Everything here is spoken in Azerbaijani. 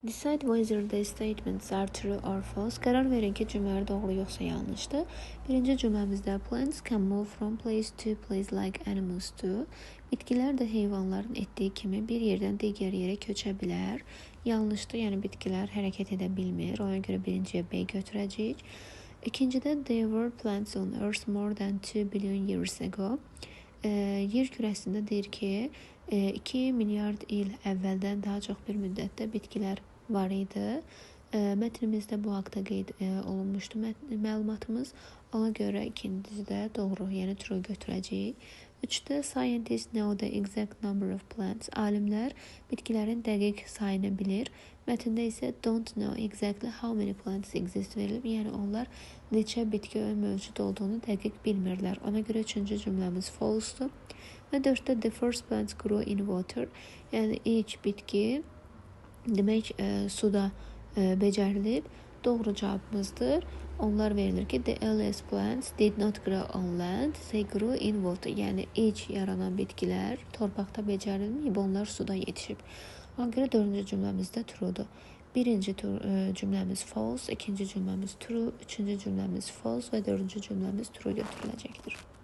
Decide whether the statements are true or false. Qərar verin ki, cümlələr doğru yoxsa yanlışdır. Birinci cümləmizdə plants can move from place to place like animals do. Bitkilər də heyvanların etdiyi kimi bir yerdən digər yerə köçə bilər. Yanlışdır, yəni bitkilər hərəkət edə bilmir. Ona görə birinciyə B götürəcəyik. İkincidə there were plants on earth more than 2 billion years ago. Yer kürəsində deyir ki, 2 milyard il əvvəldən daha çox bir müddətdə bitkilər var idi. Mətnimizdə bu haqda qeyd olunmuşdu məlumatımız. Ona görə ikincisi də doğru, yəni true götürəcəyik. Üçdə scientists know the exact number of plants. Alimlər bitkilərin dəqiq sayını bilir. Mətndə isə don't know exactly how many plants exist verilib. Yəni onlar neçə bitki mövcud olduğunu dəqiq bilmirlər. Ona görə üçüncü cümləmiz false-dur. Və dörddə the first plants grew in water. Yəni ilk bitki demək suda becərilib. Doğru cavabımızdır. Onlar verilir ki the earliest plants did not grow on land, they grew in water. Yəni ilk yaranan bitkilər torpaqda becərilməyib, onlar suda yetişib. Ona görə dördüncü cümləmizdə true'dur. Birinci cümləmiz false, ikinci cümləmiz true, üçüncü cümləmiz false və dördüncü cümləmiz true götürüləcəkdir.